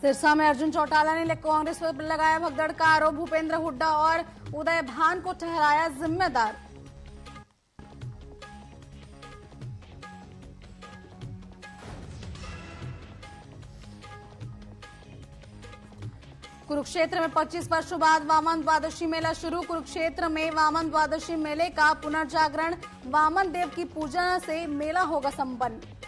सिरसा में अर्जुन चौटाला ने कांग्रेस पर लगाया भगदड़ का आरोप। भूपेंद्र हुड्डा और उदय भान को ठहराया जिम्मेदार। कुरुक्षेत्र में 25 वर्षों बाद वामन द्वादशी मेला शुरू। कुरुक्षेत्र में वामन द्वादशी मेले का पुनर्जागरण। वामन देव की पूजा से मेला होगा संपन्न।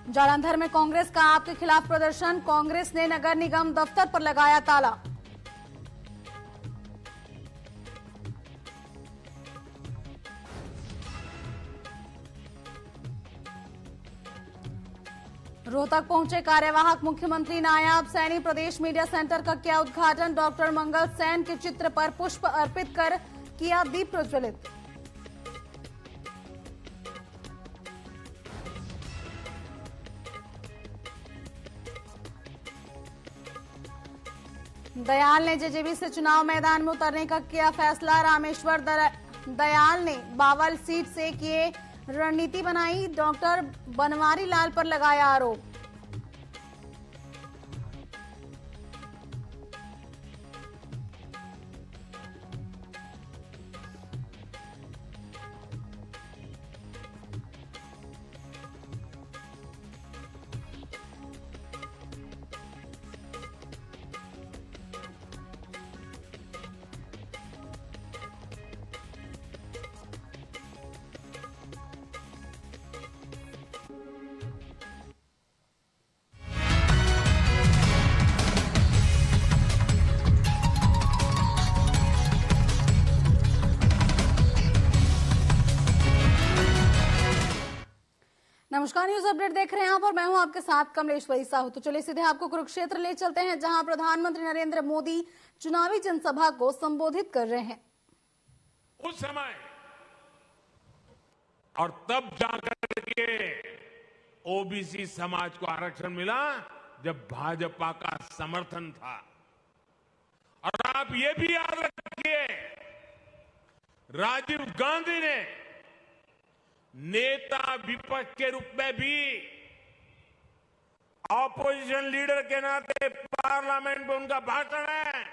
जालंधर में कांग्रेस का आपके खिलाफ प्रदर्शन। कांग्रेस ने नगर निगम दफ्तर पर लगाया ताला। रोहतक पहुंचे कार्यवाहक मुख्यमंत्री नायब सैनी। प्रदेश मीडिया सेंटर का किया उद्घाटन। डॉक्टर मंगल सेन के चित्र पर पुष्प अर्पित कर किया दीप प्रज्वलित। दयाल ने जेजेबी से चुनाव मैदान में उतरने का किया फैसला। रामेश्वर दयाल ने बावल सीट से किए रणनीति बनाई। डॉक्टर बनवारी लाल पर लगाया आरोप। नमस्कार, न्यूज अपडेट देख रहे हैं आप और मैं हूं आपके साथ कमलेश्वरी साहू। तो चलिए सीधे आपको कुरुक्षेत्र ले चलते हैं, जहां प्रधानमंत्री नरेंद्र मोदी चुनावी जनसभा को संबोधित कर रहे हैं। उस समय और तब जाकर के ओबीसी समाज को आरक्षण मिला जब भाजपा का समर्थन था। और आप ये भी याद रखिए, राजीव गांधी ने नेता विपक्ष के रूप में भी ऑपोजिशन लीडर के नाते पार्लियामेंट में उनका भाषण है,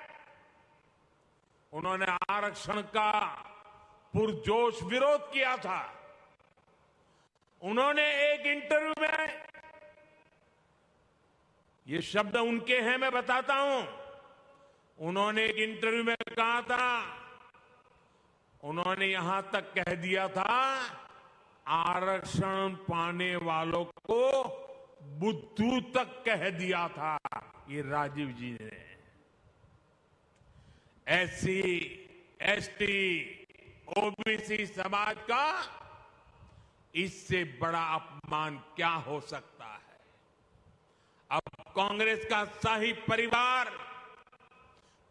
उन्होंने आरक्षण का पुरजोश विरोध किया था। उन्होंने एक इंटरव्यू में, ये शब्द उनके हैं, मैं बताता हूं, उन्होंने एक इंटरव्यू में कहा था, उन्होंने यहां तक कह दिया था, आरक्षण पाने वालों को बुद्धू तक कह दिया था। ये राजीव जी ने। एससी, एसटी, ओबीसी समाज का इससे बड़ा अपमान क्या हो सकता है। अब कांग्रेस का शाही परिवार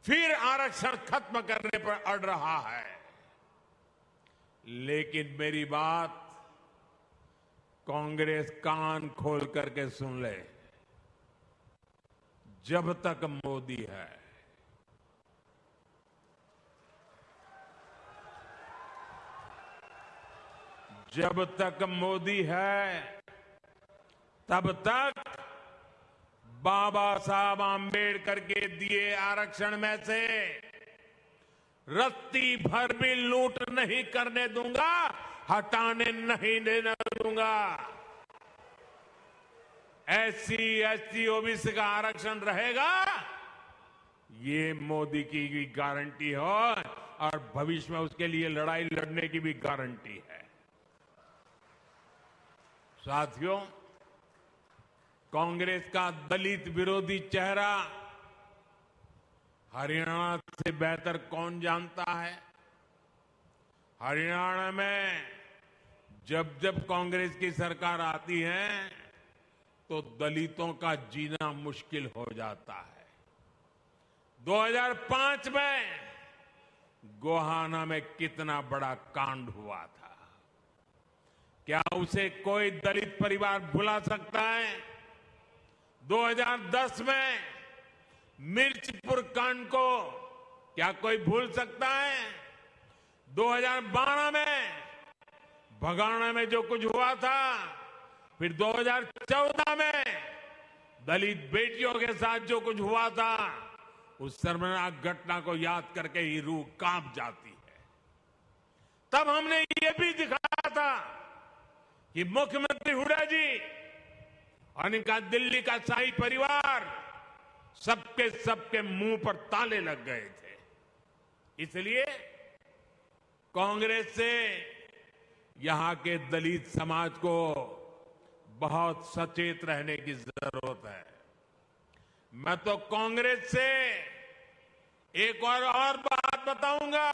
फिर आरक्षण खत्म करने पर अड़ रहा है। लेकिन मेरी बात कांग्रेस कान खोल करके सुन ले, जब तक मोदी है, जब तक मोदी है, तब तक बाबा साहब आंबेडकर के दिए आरक्षण में से रत्ती भर भी लूट नहीं करने दूंगा, हटाने नहीं देने दूंगा। एससी, एसटी, ओबीसी का आरक्षण रहेगा, ये मोदी की भी गारंटी हो और भविष्य में उसके लिए लड़ाई लड़ने की भी गारंटी है। साथियों, कांग्रेस का दलित विरोधी चेहरा हरियाणा से बेहतर कौन जानता है। हरियाणा में जब जब कांग्रेस की सरकार आती है तो दलितों का जीना मुश्किल हो जाता है। 2005 में गोहाना में कितना बड़ा कांड हुआ था, क्या उसे कोई दलित परिवार भुला सकता है? 2010 में मिर्चपुर कांड को क्या कोई भूल सकता है? 2012 में भगाना में जो कुछ हुआ था, फिर 2014 में दलित बेटियों के साथ जो कुछ हुआ था, उस शर्मनाक घटना को याद करके ही रूह कांप जाती है। तब हमने ये भी दिखाया था कि मुख्यमंत्री हुड्डा जी और इनका दिल्ली का शाही परिवार सबके मुंह पर ताले लग गए थे। इसलिए कांग्रेस से यहां के दलित समाज को बहुत सचेत रहने की जरूरत है। मैं तो कांग्रेस से एक और बात बताऊंगा।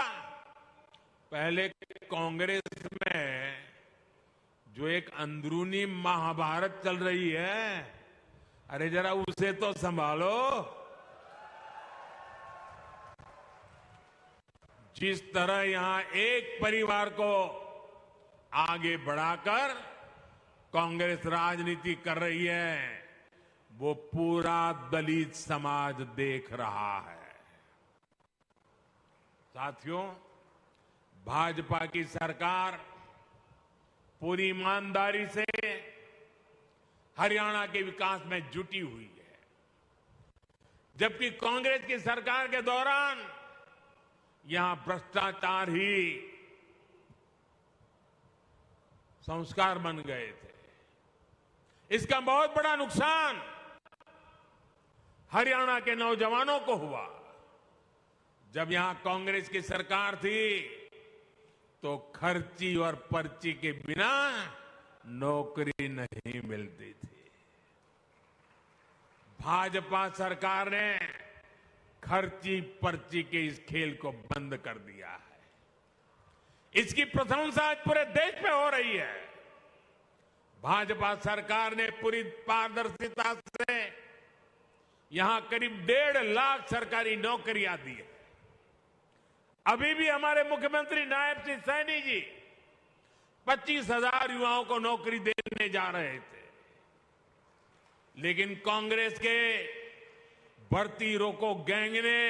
पहले कांग्रेस में जो एक अंदरूनी महाभारत चल रही है, अरे जरा उसे तो संभालो। जिस तरह यहां एक परिवार को आगे बढ़ाकर कांग्रेस राजनीति कर रही है, वो पूरा दलित समाज देख रहा है। साथियों, भाजपा की सरकार पूरी ईमानदारी से हरियाणा के विकास में जुटी हुई है, जबकि कांग्रेस की सरकार के दौरान यहां भ्रष्टाचार ही संस्कार बन गए थे। इसका बहुत बड़ा नुकसान हरियाणा के नौजवानों को हुआ। जब यहां कांग्रेस की सरकार थी तो खर्ची और पर्ची के बिना नौकरी नहीं मिलती थी। भाजपा सरकार ने खर्ची पर्ची के इस खेल को बंद कर दिया है। इसकी प्रशंसा आज पूरे देश में हो रही है। भाजपा सरकार ने पूरी पारदर्शिता से यहां करीब 1.5 लाख सरकारी नौकरियां दी है। अभी भी हमारे मुख्यमंत्री नायब सिंह सैनी जी 25,000 युवाओं को नौकरी देने जा रहे थे, लेकिन कांग्रेस के भर्ती रोको गैंग ने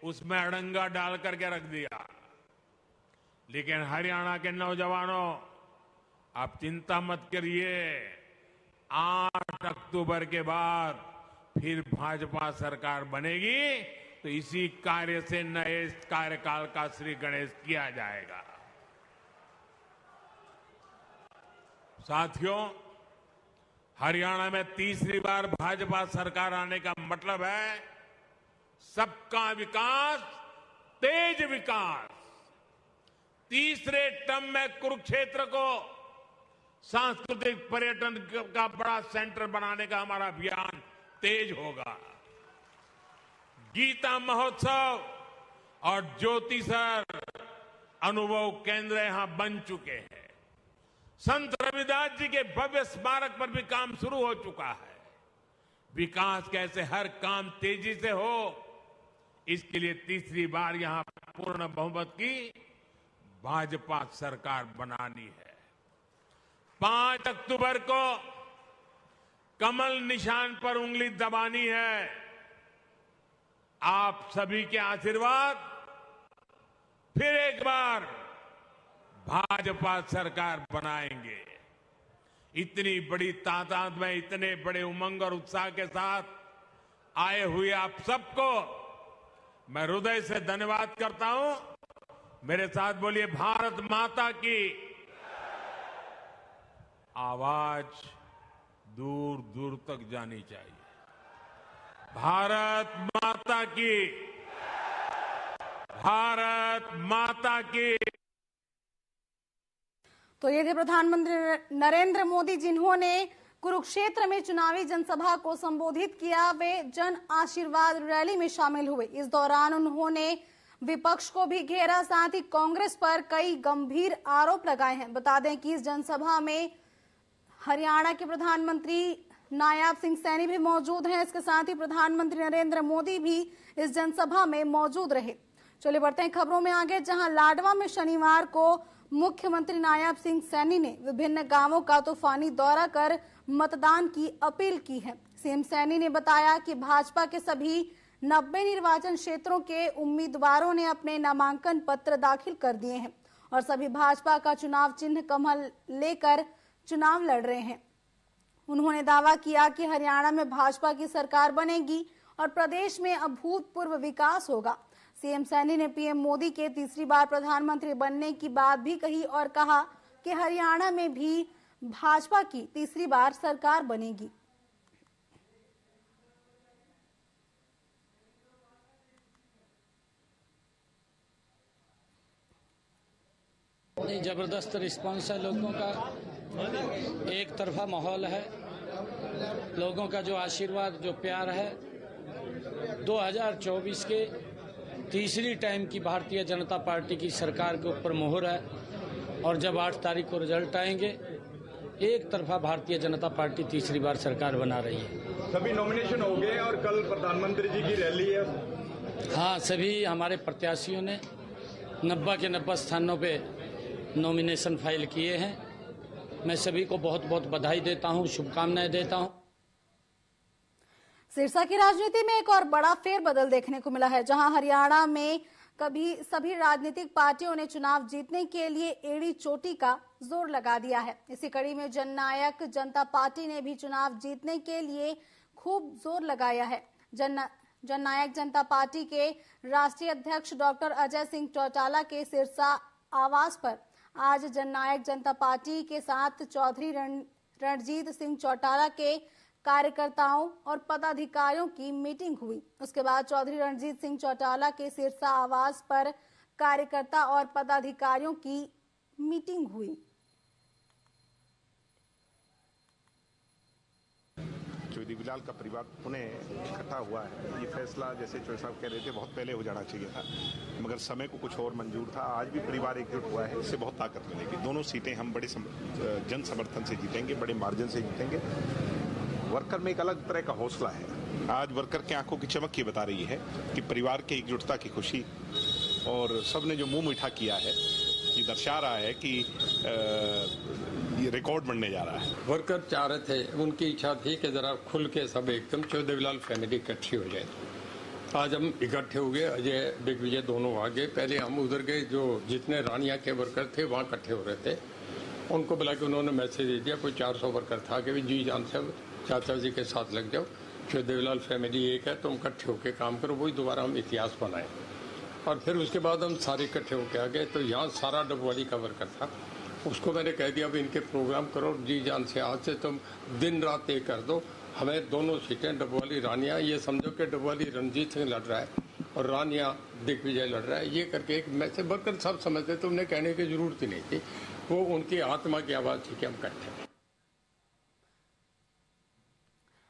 उसमें अड़ंगा डाल करके रख दिया। लेकिन हरियाणा के नौजवानों, आप चिंता मत करिए, 8 अक्टूबर के बाद फिर भाजपा सरकार बनेगी तो इसी कार्य से नए कार्यकाल का श्री गणेश किया जाएगा। साथियों, हरियाणा में तीसरी बार भाजपा सरकार आने का मतलब है सबका विकास, तेज विकास। तीसरे टर्म में कुरुक्षेत्र को सांस्कृतिक पर्यटन का बड़ा सेंटर बनाने का हमारा अभियान तेज होगा। गीता महोत्सव और ज्योतिसर अनुभव केंद्र यहां बन चुके हैं। संत रविदास जी के भव्य स्मारक पर भी काम शुरू हो चुका है। विकास कैसे हर काम तेजी से हो, इसके लिए तीसरी बार यहां पूर्ण बहुमत की भाजपा सरकार बनानी है। 5 अक्टूबर को कमल निशान पर उंगली दबानी है। आप सभी के आशीर्वाद फिर एक बार भाजपा सरकार बनाएंगे। इतनी बड़ी तादाद में, इतने बड़े उमंग और उत्साह के साथ आए हुए आप सबको मैं हृदय से धन्यवाद करता हूं। मेरे साथ बोलिए, भारत माता की। आवाज दूर दूर तक जानी चाहिए। भारत माता की, भारत माता की। तो ये थे प्रधानमंत्री नरेंद्र मोदी, जिन्होंने कुरुक्षेत्र में चुनावी जनसभा को संबोधित किया। वे जन आशीर्वाद रैली में शामिल हुए। इस दौरान उन्होंने विपक्ष को भी घेरा, साथ ही कांग्रेस पर कई गंभीर आरोप लगाए हैं। बता दें कि इस जनसभा में हरियाणा के प्रधानमंत्री नायब सिंह सैनी भी मौजूद हैं। इसके साथ ही प्रधानमंत्री नरेंद्र मोदी भी इस जनसभा में मौजूद रहे। चलिए बढ़ते हैं खबरों में आगे, जहां लाडवा में शनिवार को मुख्यमंत्री नायब सिंह सैनी ने विभिन्न गांवों का तूफानी दौरा कर मतदान की अपील की है। सीएम सैनी ने बताया कि भाजपा के सभी 90 निर्वाचन क्षेत्रों के उम्मीदवारों ने अपने नामांकन पत्र दाखिल कर दिए हैं और सभी भाजपा का चुनाव चिन्ह कमल लेकर चुनाव लड़ रहे हैं। उन्होंने दावा किया कि हरियाणा में भाजपा की सरकार बनेगी और प्रदेश में अभूतपूर्व विकास होगा। सीएम सैनी ने पीएम मोदी के तीसरी बार प्रधानमंत्री बनने की बात भी कही और कहा कि हरियाणा में भी भाजपा की तीसरी बार सरकार बनेगी। जबरदस्त रिस्पांस है लोगों का, एक तरफा माहौल है, लोगों का जो आशीर्वाद, जो प्यार है। 2024 के तीसरी टाइम की भारतीय जनता पार्टी की सरकार के ऊपर मोहर है और जब 8 तारीख को रिजल्ट आएंगे, एक तरफा भारतीय जनता पार्टी तीसरी बार सरकार बना रही है। सभी नॉमिनेशन हो गए और कल प्रधानमंत्री जी की रैली है। हाँ, सभी हमारे प्रत्याशियों ने 90 के 90 स्थानों पे नॉमिनेशन फाइल किए हैं। मैं सभी को बहुत बहुत बधाई देता हूं, शुभकामनाएं देता हूं। सिरसा की राजनीति में एक और बड़ा फेरबदल देखने को मिला है, जहां हरियाणा में कभी सभी राजनीतिक पार्टियों ने चुनाव जीतने के लिए एड़ी चोटी का जोर लगा दिया है। इसी कड़ी में जननायक जनता पार्टी ने भी चुनाव जीतने के लिए खूब जोर लगाया है। जननायक जनता पार्टी के राष्ट्रीय अध्यक्ष डॉक्टर अजय सिंह चौटाला के सिरसा आवास पर आज जननायक जनता पार्टी के साथ चौधरी रणजीत सिंह चौटाला के कार्यकर्ताओं और पदाधिकारियों की मीटिंग हुई। उसके बाद चौधरी रणजीत सिंह चौटाला के सिरसा आवास पर कार्यकर्ता और पदाधिकारियों की मीटिंग हुई। देवीलाल का परिवार पुणे इकट्ठा हुआ है। ये फैसला, जैसे चौधरी साहब कह रहे थे, बहुत पहले हो जाना चाहिए था, मगर समय को कुछ और मंजूर था। आज भी परिवार एकजुट हुआ है, इससे बहुत ताकत मिलेगी। दोनों सीटें हम बड़े जन समर्थन से जीतेंगे, बड़े मार्जिन से जीतेंगे। वर्कर में एक अलग तरह का हौसला है। आज वर्कर की आंखों की चमक ये बता रही है कि परिवार की एकजुटता की खुशी, और सबने जो मुंह मीठा किया है, ये दर्शा रहा है कि ये रिकॉर्ड बनने जा रहा है। वर्कर चाह रहे थे, उनकी इच्छा थी कि जरा खुल के सब एकदम देवीलाल फैमिली इकट्ठी हो जाए। आज हम इकट्ठे हो गए, अजय दिग्विजय दोनों आ गए। पहले हम उधर गए, जो जितने रानिया के वर्कर थे वहाँ इकट्ठे हो रहे थे, उनको बुला के उन्होंने मैसेज दे दिया। कोई 400 वर्कर था कि जी जान साहब चाचा जी के साथ लग जाओ, जो देवीलाल फैमिली एक है, तुम इकट्ठे होकर काम करो। वही दोबारा हम इतिहास बनाए और फिर उसके बाद हम सारे इकट्ठे होकर आ गए। तो यहाँ सारा डबवाली का वर्कर था, उसको मैंने कह दिया अब इनके प्रोग्राम करो जी जान से, आज से तुम दिन रात तय कर दो, हमें दोनों सीटें डबवाली रानिया, ये समझो कि डबवाली रणजीत सिंह लड़ रहा है और रानिया दिग्विजय लड़ रहा है। ये करके एक मैसेज वर्कर सब समझते, तो उन्हें कहने की जरूरत ही नहीं थी, वो उनकी आत्मा की आवाज थी कि हम इकट्ठे।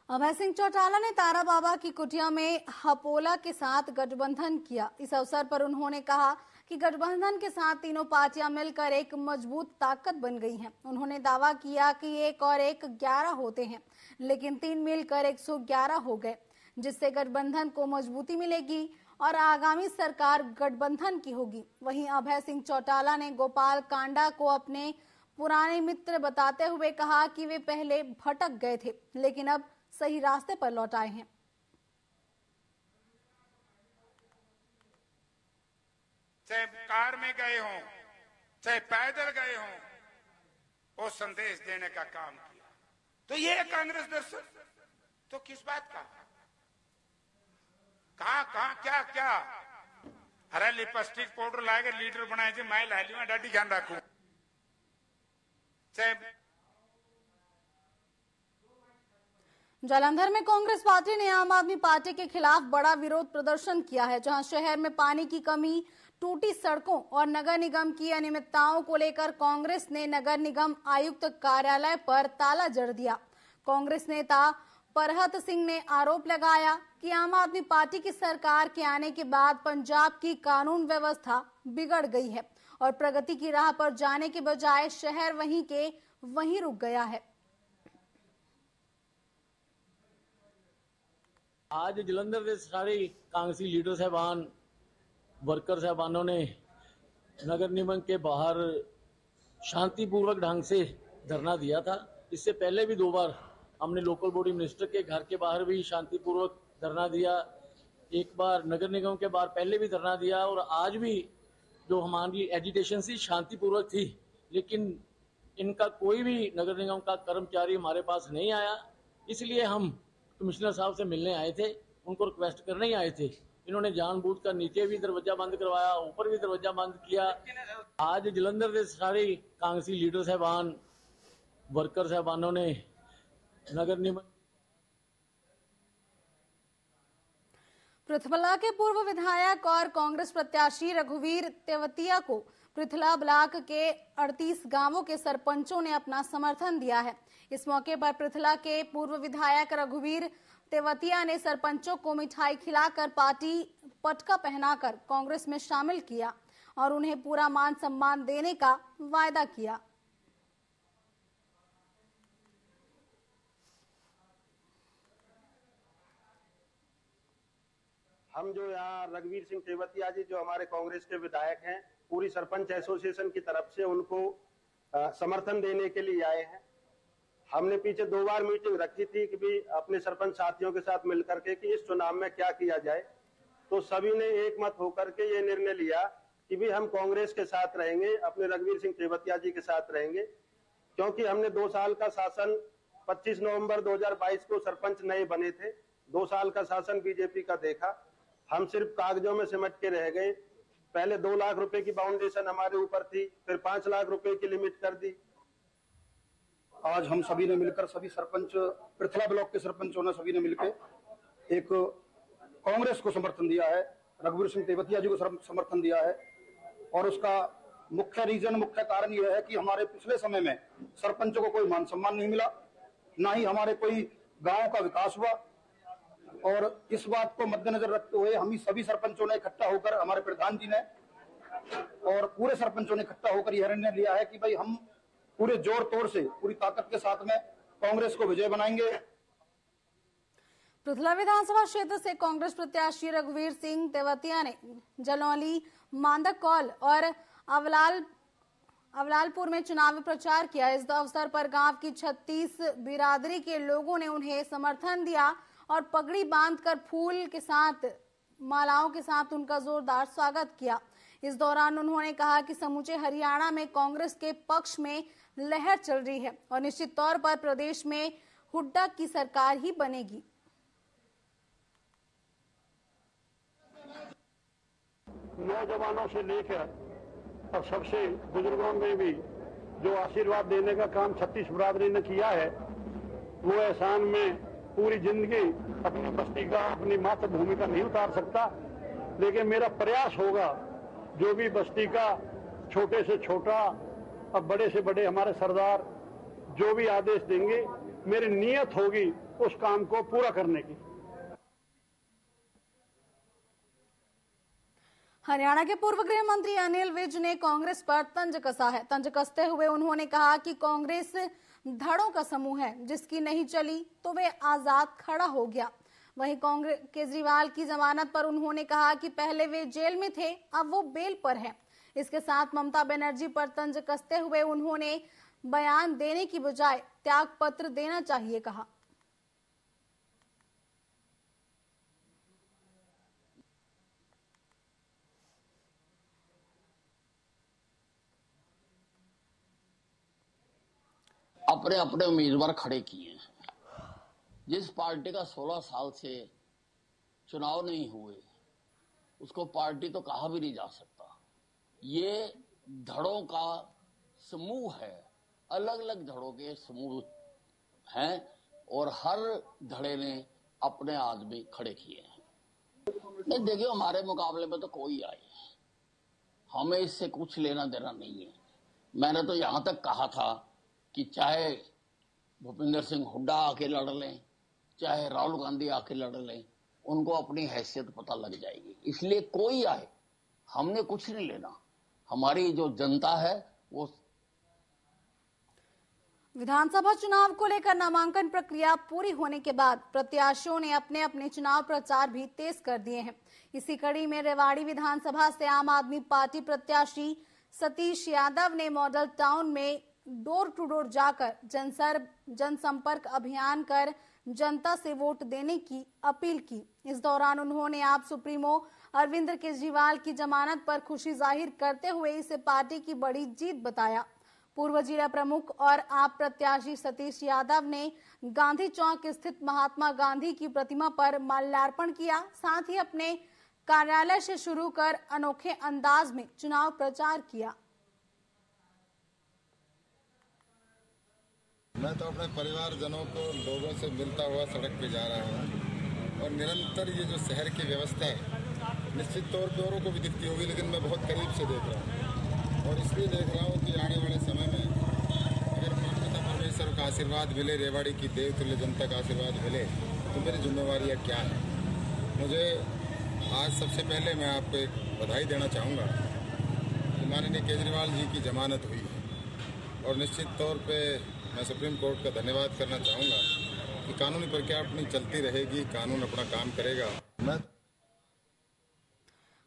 अभय सिंह चौटाला ने तारा बाबा की कुटिया में हपोला के साथ गठबंधन किया। इस अवसर पर उन्होंने कहा कि गठबंधन के साथ तीनों पार्टियां मिलकर एक मजबूत ताकत बन गई हैं। उन्होंने दावा किया कि 1 और 1 11 होते हैं, लेकिन 3 मिलकर 111 हो गए, जिससे गठबंधन को मजबूती मिलेगी और आगामी सरकार गठबंधन की होगी। वहीं अभय सिंह चौटाला ने गोपाल कांडा को अपने पुराने मित्र बताते हुए कहा कि वे पहले भटक गए थे, लेकिन अब सही रास्ते पर लौट आए हैं। चाहे कार में गए हों, चाहे पैदल गए हों, वो संदेश देने का काम किया। तो ये कांग्रेस दर्शन तो किस बात का? कहां क्या क्या? अरे लिपस्टिक पाउडर लाके लीडर बनाए थे, मैं ला लिया, डाटी ध्यान रखू। जालंधर में कांग्रेस पार्टी ने आम आदमी पार्टी के खिलाफ बड़ा विरोध प्रदर्शन किया है, जहां शहर में पानी की कमी, टूटी सड़कों और नगर निगम की अनियमितताओं को लेकर कांग्रेस ने नगर निगम आयुक्त कार्यालय पर ताला जड़ दिया। कांग्रेस नेता परहत सिंह ने आरोप लगाया कि आम आदमी पार्टी की सरकार के आने के बाद पंजाब की कानून व्यवस्था बिगड़ गई है और प्रगति की राह पर जाने के बजाय शहर वहीं के वहीं रुक गया है। आज जलंधर के सारे कांग्रेसी लीडर साहबान, वर्कर साहबानों ने नगर निगम के बाहर शांतिपूर्वक ढंग से धरना दिया था। इससे पहले भी 2 बार हमने लोकल बॉडी मिनिस्टर के घर के बाहर भी शांतिपूर्वक धरना दिया। एक बार नगर निगम के बाहर पहले भी धरना दिया और आज भी जो हमारी एजिटेशन थी शांतिपूर्वक थी, लेकिन इनका कोई भी नगर निगम का कर्मचारी हमारे पास नहीं आया। इसलिए हम कमिश्नर साहब से मिलने आए थे, उनको रिक्वेस्ट करने ही आए थे। इन्होंने जानबूझकर नीचे भी दरवाजा बंद करवाया, ऊपर भी दरवाजा बंद किया। आज जलंधर के सारे कांग्रेसी लीडर साहबान, वर्कर साहबानों ने नगर निगम पृथला के पूर्व विधायक और कांग्रेस प्रत्याशी रघुवीर तेवतिया को पृथला ब्लॉक के 38 गांवों के सरपंचों ने अपना समर्थन दिया है। इस मौके पर पृथला के पूर्व विधायक रघुवीर तेवतिया ने सरपंचों को मिठाई खिलाकर पार्टी पटका पहनाकर कांग्रेस में शामिल किया और उन्हें पूरा मान सम्मान देने का वायदा किया। हम जो यहाँ रघुवीर सिंह तेवतिया जी जो हमारे कांग्रेस के विधायक हैं, पूरी सरपंच एसोसिएशन की तरफ से उनको समर्थन देने के लिए आए हैं। हमने पीछे 2 बार मीटिंग रखी थी कि भी अपने सरपंच साथियों के साथ मिलकर के कि इस चुनाव में क्या किया जाए, तो सभी ने एक मत होकर के ये निर्णय लिया कि भी हम कांग्रेस के साथ रहेंगे, अपने रघुवीर सिंह तेवतिया जी के साथ रहेंगे, क्योंकि हमने 2 साल का शासन 25 नवंबर 2022 को सरपंच नए बने थे। 2 साल का शासन बीजेपी का देखा, हम सिर्फ कागजों में सिमट के रह गए। पहले 2 लाख रुपए की बाउंडेशन हमारे ऊपर थी, फिर 5 लाख रुपए की लिमिट कर दी। आज हम सभी ने मिलकर, सभी सरपंच, पृथला ब्लॉक के सरपंचों ने सभी ने मिलकर एक कांग्रेस को समर्थन दिया है, रघुवीर सिंह तेवतिया जी को समर्थन दिया है। और उसका मुख्य कारण यह है कि हमारे पिछले समय में सरपंचों को कोई मान सम्मान नहीं मिला, ना ही हमारे कोई गांव का विकास हुआ। और इस बात को मद्देनजर रखते हुए हम ही सभी सरपंचों ने इकट्ठा होकर, हमारे प्रधान जी ने और पूरे सरपंचों ने इकट्ठा होकर यह निर्णय लिया है कि भाई हम पूरे जोर तोड़ से, पूरी ताकत के साथ में कांग्रेस को विजय बनाएंगे। पृथला विधानसभा क्षेत्र से कांग्रेस प्रत्याशी रघुवीर सिंह तेवतिया ने जलौली, मांदकौल और अवलालपुर में चुनावी प्रचार किया। इस अवसर पर गांव की 36 बिरादरी के लोगों ने उन्हें समर्थन दिया और पगड़ी बांधकर फूल के साथ, मालाओं के साथ उनका जोरदार स्वागत किया। इस दौरान उन्होंने कहा कि समूचे हरियाणा में कांग्रेस के पक्ष में लहर चल रही है और निश्चित तौर पर प्रदेश में हुड्डा की सरकार ही बनेगी। नौजवानों से लेकर और सबसे बुजुर्गों में भी जो आशीर्वाद देने का काम 36 बिरादरी ने किया है, वो एहसान में पूरी जिंदगी अपनी बस्ती का, अपनी मातृभूमि का नहीं उतार सकता। लेकिन मेरा प्रयास होगा, जो भी बस्ती का छोटे से छोटा और बड़े से बड़े हमारे सरदार जो भी आदेश देंगे, मेरी नीयत होगी उस काम को पूरा करने की। हरियाणा के पूर्व गृह मंत्री अनिल विज ने कांग्रेस पर तंज कसा है। तंज कसते हुए उन्होंने कहा कि कांग्रेस धड़ों का समूह है, जिसकी नहीं चली तो वे आजाद खड़ा हो गया। वहीं कांग्रेस केजरीवाल की जमानत पर उन्होंने कहा कि पहले वे जेल में थे, अब वो बेल पर हैं। इसके साथ ममता बनर्जी पर तंज कसते हुए उन्होंने बयान देने की बजाय त्याग पत्र देना चाहिए कहा। अपने अपने उम्मीदवार खड़े किए हैं। जिस पार्टी का 16 साल से चुनाव नहीं हुए, उसको पार्टी तो कहा भी नहीं जा सकता। ये धड़ों का समूह है, अलग अलग धड़ों के समूह हैं और हर धड़े ने अपने आदमी खड़े किए हैं। नहीं, देखिए, हमारे मुकाबले में तो कोई आए, हमें इससे कुछ लेना देना नहीं है। मैंने तो यहां तक कहा था कि चाहे भूपेंद्र सिंह हुड्डा आके लड़ लें, चाहे राहुल गांधी आके लड़ लें, उनको अपनी हैसियत पता लग जाएगी। इसलिए कोई आए, हमने कुछ नहीं लेना। हमारी जो जनता है वो। विधानसभा चुनाव को लेकर नामांकन प्रक्रिया पूरी होने के बाद प्रत्याशियों ने अपने अपने चुनाव प्रचार भी तेज कर दिए हैं। इसी कड़ी में रेवाड़ी विधानसभा से आम आदमी पार्टी प्रत्याशी सतीश यादव ने मॉडल टाउन में डोर टू डोर जाकर जनसंपर्क अभियान कर जनता से वोट देने की अपील की। इस दौरान उन्होंने आप सुप्रीमो अरविंद केजरीवाल की जमानत पर खुशी जाहिर करते हुए इसे पार्टी की बड़ी जीत बताया। पूर्व जिला प्रमुख और आप प्रत्याशी सतीश यादव ने गांधी चौक स्थित महात्मा गांधी की प्रतिमा पर माल्यार्पण किया। साथ ही अपने कार्यालय से शुरू कर अनोखे अंदाज में चुनाव प्रचार किया। मैं तो अपने परिवारजनों को लोगों से मिलता हुआ सड़क पे जा रहा हूँ और निरंतर ये जो शहर की व्यवस्था है निश्चित तौर पर औरों को भी दिखती होगी, लेकिन मैं बहुत करीब से देख रहा हूँ और इसलिए देख रहा हूँ कि आने वाले समय में अगर मानवता परमेश्वर का आशीर्वाद मिले, रेवाड़ी की देवतुल्य जनता का आशीर्वाद मिले तो मेरी जिम्मेवारियाँ क्या है। मुझे आज सबसे पहले मैं आपको एक बधाई देना चाहूँगा कि माननीय केजरीवाल जी की जमानत हुई है और निश्चित तौर पे मैं सुप्रीम कोर्ट का धन्यवाद करना चाहूँगा कि कानूनी प्रक्रिया अपनी चलती रहेगी, कानून अपना काम करेगा।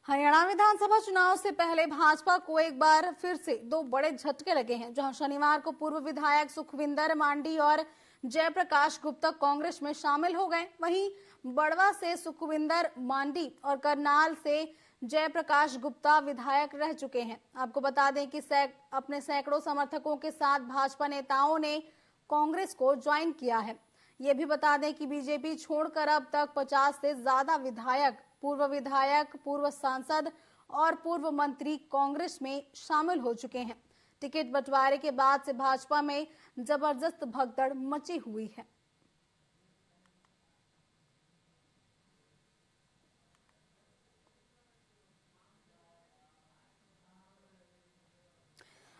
हरियाणा विधानसभा चुनाव से पहले भाजपा को एक बार फिर से दो बड़े झटके लगे हैं, जहां शनिवार को पूर्व विधायक सुखविंदर मांडी और जयप्रकाश गुप्ता कांग्रेस में शामिल हो गए। वहीं बड़वा से सुखविंदर मांडी और करनाल से जयप्रकाश गुप्ता विधायक रह चुके हैं। आपको बता दें कि अपने सैकड़ों समर्थकों के साथ भाजपा नेताओं ने कांग्रेस को ज्वाइन किया है। ये भी बता दें कि बीजेपी छोड़कर अब तक 50 से ज्यादा विधायक, पूर्व सांसद और पूर्व मंत्री कांग्रेस में शामिल हो चुके हैं। टिकट बंटवारे के बाद से भाजपा में जबरदस्त भगदड़ मची हुई है।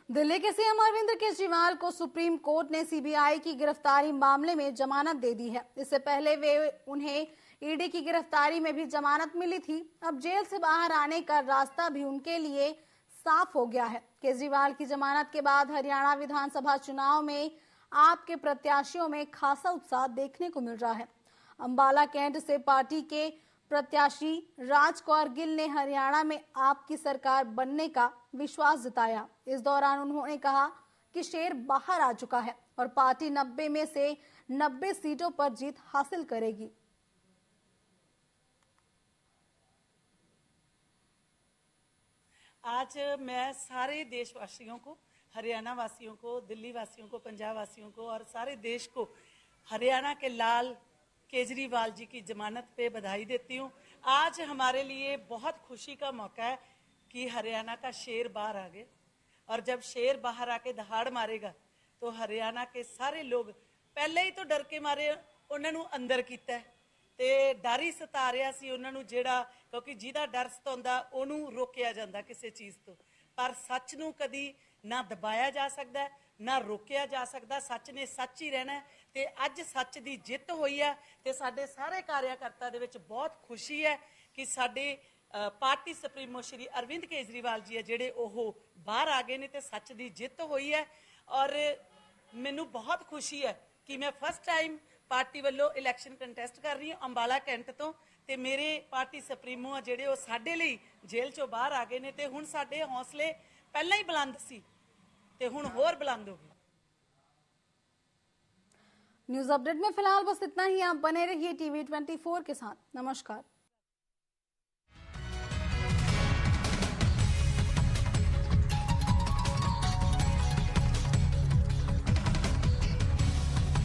दिल्ली के सीएम अरविंद केजरीवाल को सुप्रीम कोर्ट ने सीबीआई की गिरफ्तारी मामले में जमानत दे दी है। इससे पहले उन्हें ईडी की गिरफ्तारी में भी जमानत मिली थी। अब जेल से बाहर आने का रास्ता भी उनके लिए साफ हो गया है। केजरीवाल की जमानत के बाद हरियाणा विधानसभा चुनाव में आपके प्रत्याशियों में खासा उत्साह देखने को मिल रहा है। अंबाला कैंट से पार्टी के प्रत्याशी राज कौर गिल ने हरियाणा में आपकी सरकार बनने का विश्वास जताया। इस दौरान उन्होंने कहा कि शेर बाहर आ चुका है और पार्टी 90 में से 90 सीटों पर जीत हासिल करेगी। आज मैं सारे देशवासियों को, हरियाणा वासियों को, दिल्ली वासियों को, पंजाब वासियों को और सारे देश को हरियाणा के लाल केजरीवाल जी की जमानत पे बधाई देती हूँ। आज हमारे लिए बहुत खुशी का मौका है कि हरियाणा का शेर बाहर आ गया और जब शेर बाहर आके दहाड़ मारेगा तो हरियाणा के सारे लोग पहले ही तो डर के मारे ਉਹਨਾਂ ਨੂੰ ਅੰਦਰ ਕੀਤਾ ਤੇ ਡਰ ਹੀ ਸਤਾ ਰਿਹਾ ਸੀ ਉਹਨਾਂ ਨੂੰ, ਜਿਹੜਾ ਕਿਉਂਕਿ ਜਿਹਦਾ ਡਰ ਸਤਾਉਂਦਾ ਉਹਨੂੰ ਰੋਕਿਆ ਜਾਂਦਾ ਕਿਸੇ ਚੀਜ਼ ਤੋਂ। ਪਰ ਸੱਚ ਨੂੰ ਕਦੀ ਨਾ ਦਬਾਇਆ ਜਾ ਸਕਦਾ ਨਾ ਰੋਕਿਆ ਜਾ ਸਕਦਾ। ਸੱਚ ਨੇ ਸੱਚ ਹੀ ਰਹਿਣਾ ਤੇ ਅੱਜ ਸੱਚ ਦੀ ਜਿੱਤ ਹੋਈ ਹੈ ਤੇ ਸਾਡੇ ਸਾਰੇ ਕਾਰਿਆਕਰਤਾ ਦੇ ਵਿੱਚ ਬਹੁਤ ਖੁਸ਼ੀ ਹੈ ਕਿ ਸਾਡੇ ਪਾਰਟੀ ਸੁਪਰੀਮੋ ਸ਼੍ਰੀ ਅਰਵਿੰਦ ਕੇਜਰੀਵਾਲ ਜੀ ਹੈ ਜਿਹੜੇ ਉਹ ਬਾਹਰ ਆ ਗਏ ਨੇ ਤੇ ਸੱਚ ਦੀ ਜਿੱਤ ਹੋਈ ਹੈ। ਔਰ ਮੈਨੂੰ ਬਹੁਤ ਖੁਸ਼ੀ ਹੈ ਕਿ ਮੈਂ ਫਸਟ ਟਾਈਮ पार्टी वालों इलैक्शन कंटेस्ट कर रही हूँ अंबाला कैंट तो ते मेरे पार्टी सुप्रीमो आ जेडे साडे लई जेल चों बाहर आ गए ने ते हुण साडे हौसले पहला ही बुलंद सी ते हुण होर बुलंद हो गए। न्यूज अपडेट में फिलहाल बस इतना ही। आप बने रहिए TV24 के साथ। नमस्कार।